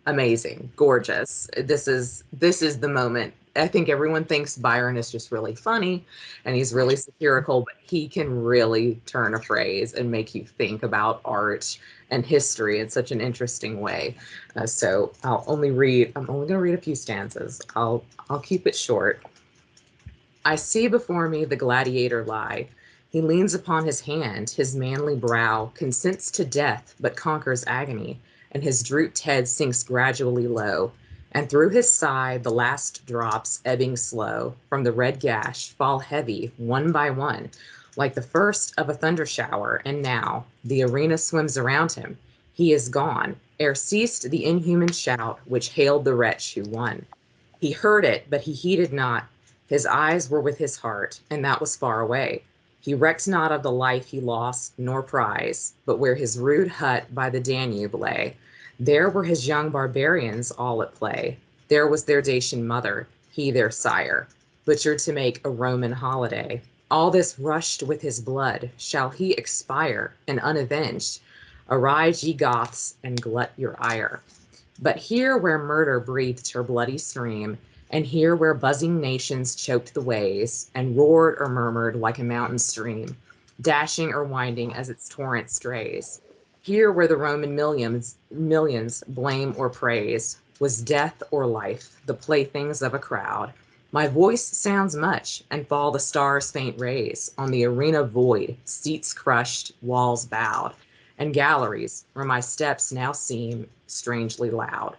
amazing, gorgeous. This is the moment. I think everyone thinks Byron is just really funny and he's really satirical, but he can really turn a phrase and make you think about art and history in such an interesting way. So I'm only going to read a few stanzas. I'll keep it short. I see before me the gladiator lie. He leans upon his hand, his manly brow consents to death, but conquers agony, and his drooped head sinks gradually low, and through his side the last drops, ebbing slow, from the red gash fall heavy, one by one, like the first of a thunder shower, and now the arena swims around him. He is gone, ere ceased the inhuman shout which hailed the wretch who won. He heard it, but he heeded not. His eyes were with his heart, and that was far away. He recked not of the life he lost, nor prize, but where his rude hut by the Danube lay. There were his young barbarians all at play. There was their Dacian mother, he their sire, butchered to make a Roman holiday. All this rushed with his blood. Shall he expire, and unavenged? Arise, ye Goths, and glut your ire. But here where murder breathed her bloody stream, and here where buzzing nations choked the ways, and roared or murmured like a mountain stream, dashing or winding as its torrent strays, here where the Roman millions blame or praise, was death or life, the playthings of a crowd. My voice sounds much, and fall the stars' faint rays on the arena void, seats crushed, walls bowed, and galleries where my steps now seem strangely loud.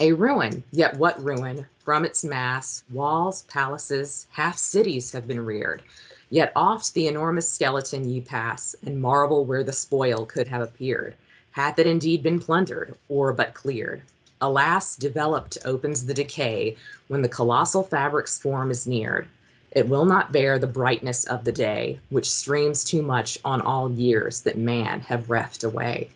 A ruin, yet what ruin? From its mass, walls, palaces, half cities have been reared. Yet oft the enormous skeleton ye pass, and marvel where the spoil could have appeared, hath it indeed been plundered, or but cleared. Alas, developed opens the decay, when the colossal fabric's form is neared. It will not bear the brightness of the day, which streams too much on all years that man have reft away.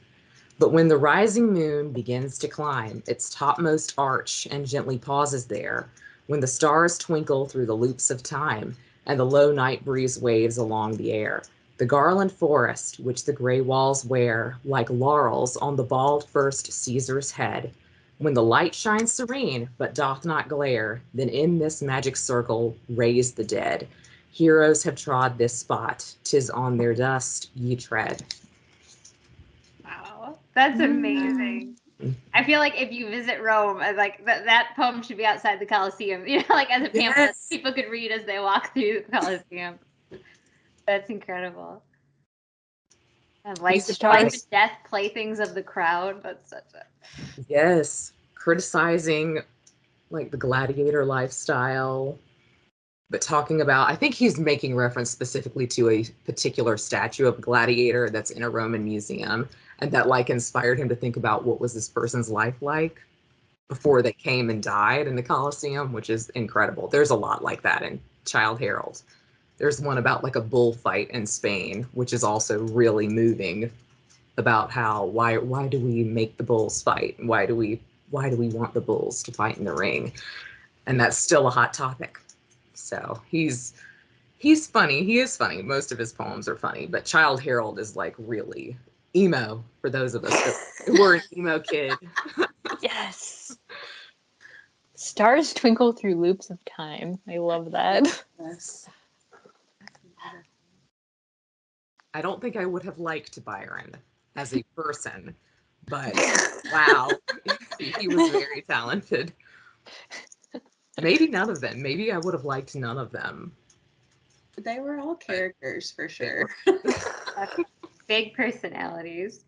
But when the rising moon begins to climb its topmost arch and gently pauses there, when the stars twinkle through the loops of time and the low night breeze waves along the air, the garland forest which the gray walls wear like laurels on the bald first Caesar's head, when the light shines serene but doth not glare, then in this magic circle raise the dead. Heroes have trod this spot, 'tis on their dust ye tread. Wow, that's amazing. I feel like if you visit Rome, like that poem should be outside the Colosseum. You know, like as a pamphlet, Yes. people could read as they walk through the Colosseum. That's incredible. And like These the life stars- and death playthings of the crowd. That's such a Yes, criticizing like the gladiator lifestyle, but talking about, I think he's making reference specifically to a particular statue of a gladiator that's in a Roman museum, and that like inspired him to think about what was this person's life like before they came and died in the Colosseum, which is incredible. There's a lot like that in Childe Harold. There's one about like a bullfight in Spain, which is also really moving, about how why do we make the bulls fight? Why do we want the bulls to fight in the ring? And that's still a hot topic. So he's funny. He is funny. Most of his poems are funny, but Childe Harold is like really emo for those of us who were an emo kid. Yes. Stars twinkle through loops of time. I love that. Yes. I don't think I would have liked Byron as a person, but wow, he was very talented. Maybe none of them. Maybe I would have liked none of them. They were all characters for sure. big personalities.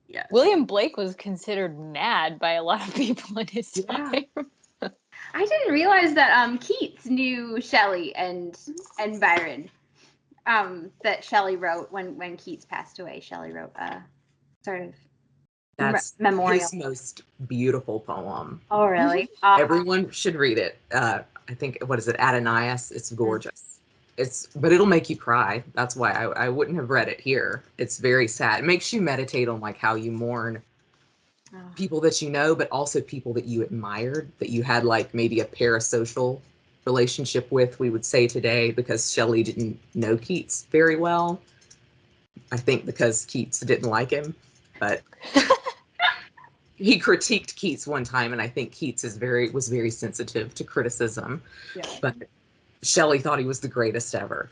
Yeah. William Blake was considered mad by a lot of people in his Yeah. time. I didn't realize that Keats knew Shelley and Byron. That Shelley wrote when Keats passed away. Shelley wrote a sort of That's memorial. his most beautiful poem. Oh, really? Everyone should read it. I think, what is it, Adonais? It's gorgeous. But it'll make you cry. That's why I wouldn't have read it here. It's very sad. It makes you meditate on like how you mourn people that you know, but also people that you admired, that you had like maybe a parasocial relationship with, we would say today, because Shelley didn't know Keats very well. I think because Keats didn't like him, but he critiqued Keats one time, and I think Keats was very sensitive to criticism. Yeah. But Shelley thought he was the greatest ever.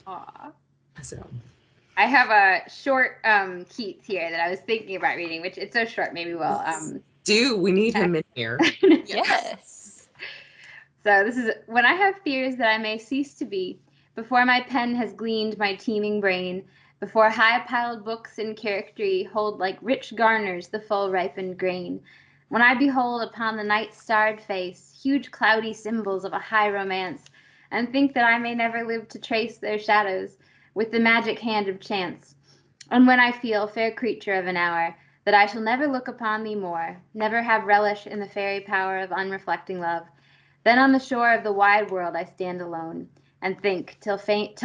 Aw. So I have a short Keats here that I was thinking about reading, which it's so short, maybe we'll we need him in here. Yes. So this is when I have fears that I may cease to be, before my pen has gleaned my teeming brain, before high-piled books in charactery hold like rich garners the full ripened grain. When I behold upon the night-starred face huge cloudy symbols of a high romance, and think that I may never live to trace their shadows with the magic hand of chance. And when I feel, fair creature of an hour, that I shall never look upon thee more, never have relish in the fairy power of unreflecting love, then on the shore of the wide world I stand alone, and think till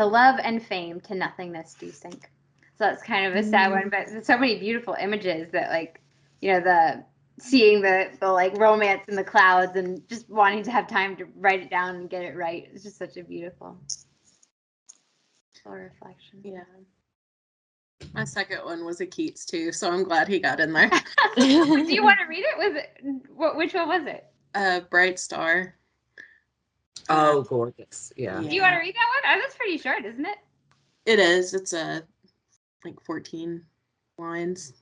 love and fame to nothingness do sink. So that's kind of a sad one, but there's so many beautiful images that, like, the seeing the like romance in the clouds and just wanting to have time to write it down and get it right. It's just such a beautiful reflection. Yeah. My second one was a Keats too, so I'm glad he got in there. Do you want to read it? Which one was it? Bright Star. Oh, gorgeous. Yeah. Do you want to read that one? Oh, that's pretty short, isn't it? It is. It's like 14 lines.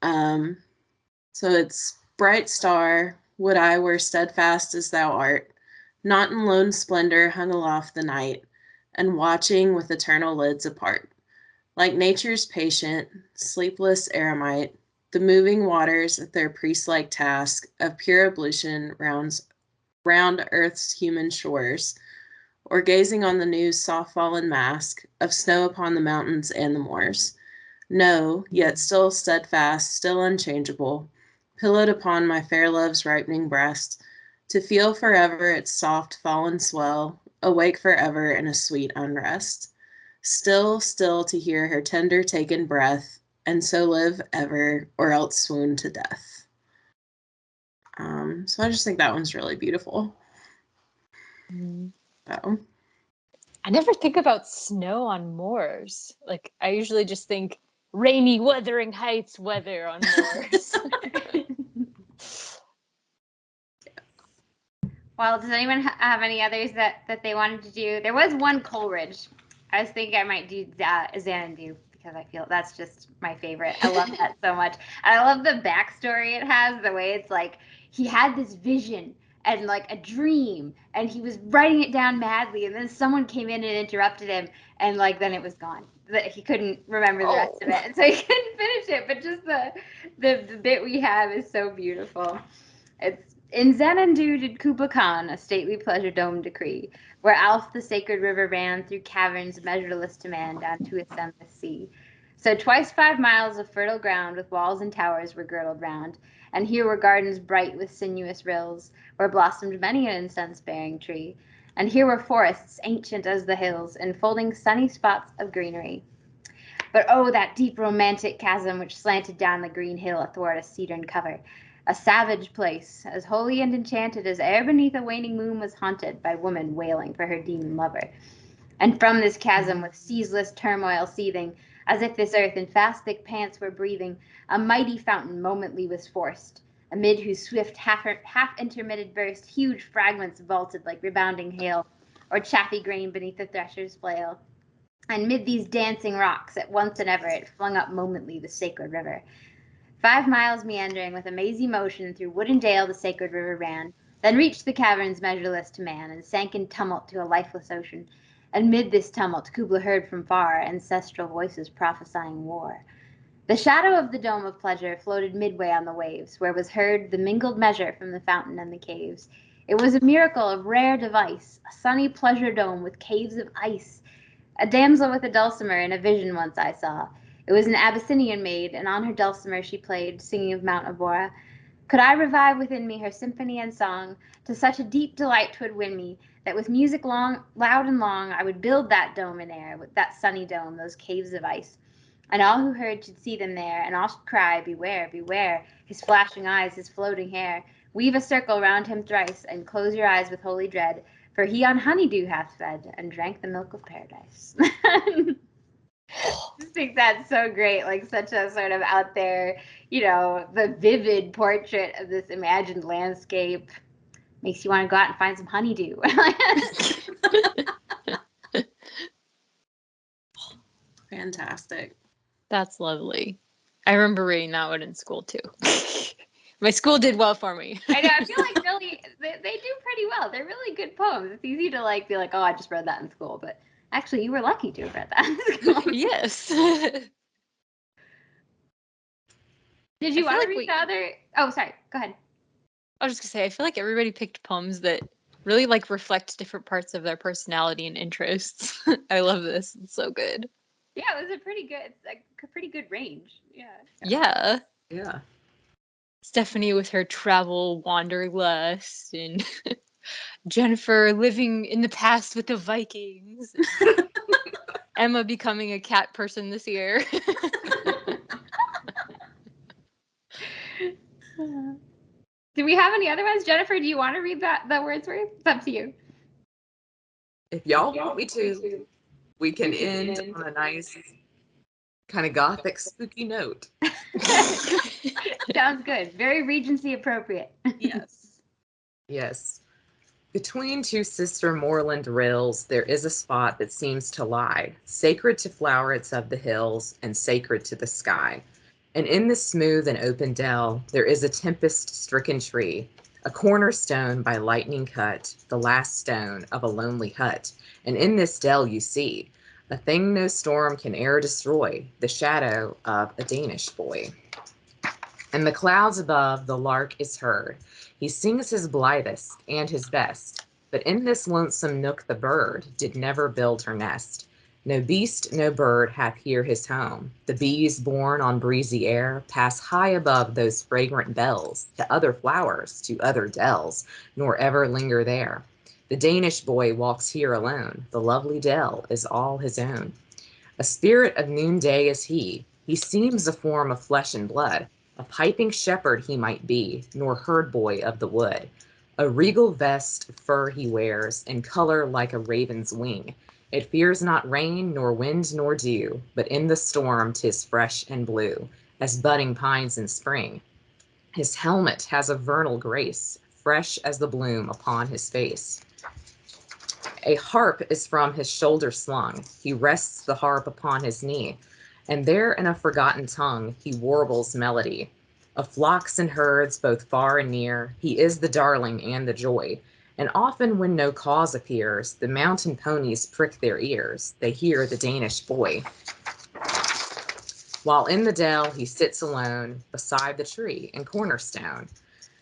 So it's bright star, would I were steadfast as thou art, not in lone splendor hung aloft the night, and watching with eternal lids apart. Like nature's patient, sleepless eremite, the moving waters at their priest-like task of pure ablution round earth's human shores, or gazing on the new soft-fallen mask of snow upon the mountains and the moors. No, yet still steadfast, still unchangeable, pillowed upon my fair love's ripening breast, to feel forever its soft fallen swell, awake forever in a sweet unrest. Still, still to hear her tender taken breath, and so live ever, or else swoon to death. So I just think that one's really beautiful. So. I never think about snow on moors. Like, I usually just think rainy Wuthering Heights weather on moors. Well, does anyone have any others that they wanted to do? There was one Coleridge. I was thinking I might do Xanadu because I feel that's just my favorite. I love that so much. And I love the backstory it has, the way it's like he had this vision and like a dream and he was writing it down madly and then someone came in and interrupted him and like then it was gone. He couldn't remember the rest of it, and so he couldn't finish it. But just the bit we have is so beautiful. It's in Xanadu did Kublai Khan a stately pleasure dome decree, where Alf the sacred river ran through caverns measureless to man down to its endless sea. So twice 5 miles of fertile ground with walls and towers were girdled round, and here were gardens bright with sinuous rills, where blossomed many an incense-bearing tree, and here were forests ancient as the hills, enfolding sunny spots of greenery. But oh, that deep romantic chasm which slanted down the green hill athwart a cedarn cover, a savage place, as holy and enchanted as ere beneath a waning moon was haunted by woman wailing for her demon lover. And from this chasm with ceaseless turmoil seething, as if this earth in fast thick pants were breathing, a mighty fountain momently was forced, amid whose swift half-intermitted burst huge fragments vaulted like rebounding hail, or chaffy grain beneath the thresher's flail. And mid these dancing rocks at once and ever it flung up momently the sacred river. 5 miles meandering with a mazy motion through wood and dale the sacred river ran, then reached the caverns measureless to man, and sank in tumult to a lifeless ocean. And mid this tumult Kubla heard from far ancestral voices prophesying war. The shadow of the dome of pleasure floated midway on the waves, where was heard the mingled measure from the fountain and the caves. It was a miracle of rare device, a sunny pleasure dome with caves of ice. A damsel with a dulcimer in a vision once I saw. It was an Abyssinian maid, and on her dulcimer she played, singing of Mount Abora. Could I revive within me her symphony and song, to such a deep delight 'twould win me, that with music loud and long, I would build that dome in air, with that sunny dome, those caves of ice. And all who heard should see them there, and all should cry, beware, beware, his flashing eyes, his floating hair. Weave a circle round him thrice, and close your eyes with holy dread, for he on honeydew hath fed, and drank the milk of paradise. I just think that's so great, like such a sort of out there, the vivid portrait of this imagined landscape makes you want to go out and find some honeydew. Fantastic. That's lovely. I remember reading that one in school too. My school did well for me. I know. I feel like really they do pretty well. They're really good poems. It's easy to like be like, oh, I just read that in school, but actually, you were lucky to have read that in school. Yes. Did you I feel want to like read the other? Oh, sorry. Go ahead. I was just gonna say, I feel like everybody picked poems that really like reflect different parts of their personality and interests. I love this. It's so good. Yeah, it was a pretty good, it's like a pretty good range. Yeah. Yeah. Yeah. Stephanie with her travel wanderlust, and Jennifer living in the past with the Vikings. Emma becoming a cat person this year. Do we have any other ones? Jennifer, do you want to read the Wordsworth? It's up to you. If y'all want me to, we can end on a nice kind of gothic, spooky note. Sounds good. Very Regency appropriate. Yes. Yes. Between two sister moorland rills, there is a spot that seems to lie, sacred to flowerets of the hills and sacred to the sky. And in this smooth and open dell, there is a tempest-stricken tree, a cornerstone by lightning cut, the last stone of a lonely hut. And in this dell you see a thing no storm can e'er destroy, the shadow of a Danish boy. In the clouds above, the lark is heard. He sings his blithest and his best. But in this lonesome nook the bird did never build her nest. No beast, no bird hath here his home. The bees, borne on breezy air, pass high above those fragrant bells, to other flowers, to other dells, nor ever linger there. The Danish boy walks here alone. The lovely dell is all his own. A spirit of noonday is he. He seems a form of flesh and blood. A piping shepherd he might be, nor herd boy of the wood. A regal vest of fur he wears, in color like a raven's wing. It fears not rain, nor wind, nor dew, but in the storm 'tis fresh and blue, as budding pines in spring. His helmet has a vernal grace, fresh as the bloom upon his face. A harp is from his shoulder slung. He rests the harp upon his knee, and there in a forgotten tongue he warbles melody. Of flocks and herds both far and near, he is the darling and the joy. And often when no cause appears, the mountain ponies prick their ears. They hear the Danish boy. While in the dell he sits alone, beside the tree and cornerstone.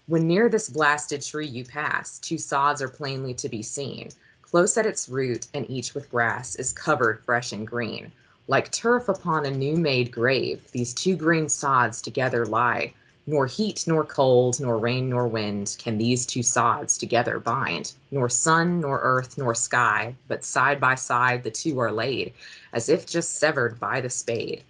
When near this blasted tree you pass, two sods are plainly to be seen. Close at its root, and each with grass, is covered fresh and green. Like turf upon a new-made grave, these two green sods together lie. Nor heat, nor cold, nor rain, nor wind can these two sods together bind. Nor sun, nor earth, nor sky, but side by side the two are laid, as if just severed by the spade.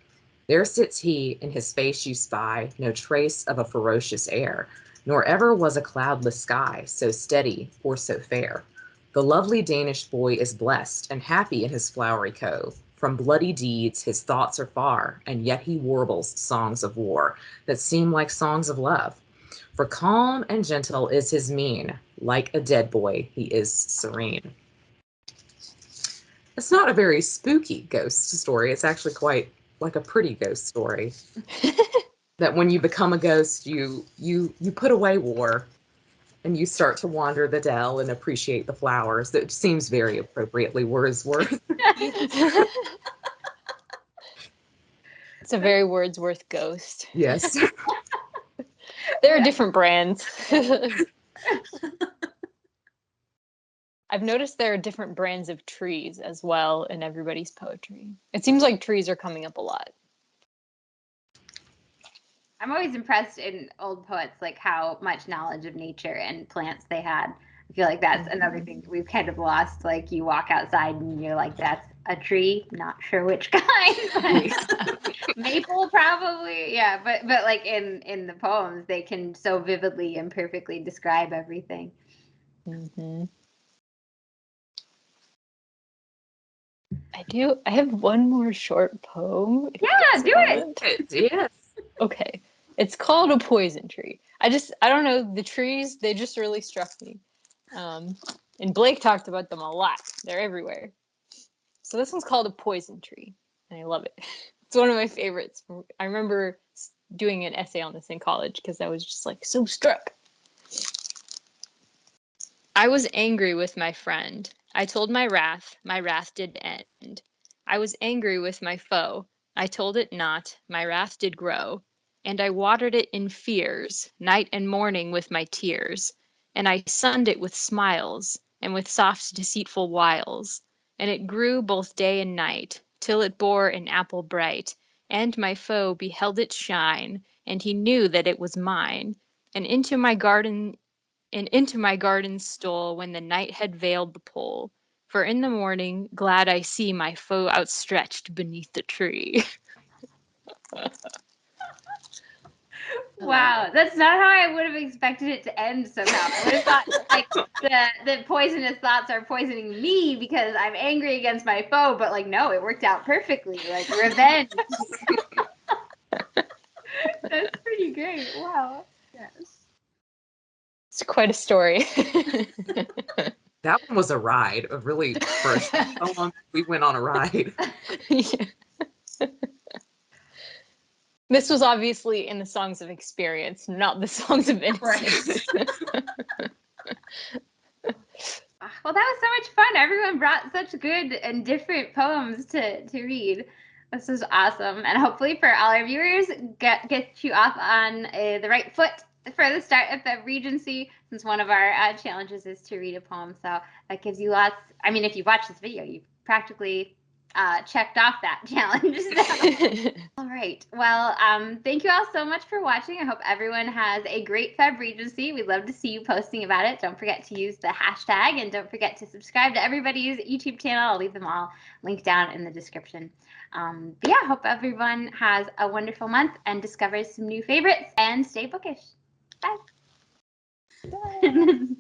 There sits he, in his face you spy, no trace of a ferocious air, nor ever was a cloudless sky so steady or so fair. The lovely Danish boy is blessed and happy in his flowery cove. From bloody deeds his thoughts are far, and yet he warbles songs of war that seem like songs of love. For calm and gentle is his mien, like a dead boy he is serene. It's not a very spooky ghost story. It's actually quite like a pretty ghost story. That when you become a ghost, you put away war and you start to wander the dell and appreciate the flowers. That seems very appropriately Wordsworth. It's a very Wordsworth ghost. Yes. There are different brands. I've noticed there are different brands of trees as well in everybody's poetry. It seems like trees are coming up a lot. I'm always impressed in old poets, like how much knowledge of nature and plants they had. I feel like that's another thing that we've kind of lost. Like you walk outside and you're like, that's a tree, not sure which kind. Maple probably, yeah. But like in the poems, they can so vividly and perfectly describe everything. Mm-hmm. I have one more short poem. Yeah, do it. Yes. Okay. It's called A Poison Tree. I don't know, the trees, they just really struck me. And Blake talked about them a lot. They're everywhere. So this one's called A Poison Tree, and I love it. It's one of my favorites. I remember doing an essay on this in college because I was just like so struck. I was angry with my friend. I told my wrath did end. I was angry with my foe. I told it not, my wrath did grow. And I watered it in fears, night and morning with my tears. And I sunned it with smiles, and with soft deceitful wiles. And it grew both day and night, till it bore an apple bright. And my foe beheld it shine, and he knew that it was mine. And into my garden stole when the night had veiled the pole. For in the morning, glad I see my foe outstretched beneath the tree. Wow, that's not how I would have expected it to end somehow. I would have thought like the poisonous thoughts are poisoning me because I'm angry against my foe, but like no, it worked out perfectly. Like revenge. That's pretty great. Wow. Yes. It's quite a story. That one was a ride. A really first. How long we went on a ride? Yeah. This was obviously in the Songs of Experience, not the Songs of Innocence. Well, that was so much fun. Everyone brought such good and different poems to read. This was awesome. And hopefully for all our viewers, get you off on the right foot for the start of the Regency, since one of our challenges is to read a poem. So that gives you lots. I mean, if you watch this video, you practically checked off that challenge. So. All right. Well, thank you all so much for watching. I hope everyone has a great Febregency. We'd love to see you posting about it. Don't forget to use the hashtag, and don't forget to subscribe to everybody's YouTube channel. I'll leave them all linked down in the description. But yeah, hope everyone has a wonderful month and discovers some new favorites, and stay bookish. Bye. Bye.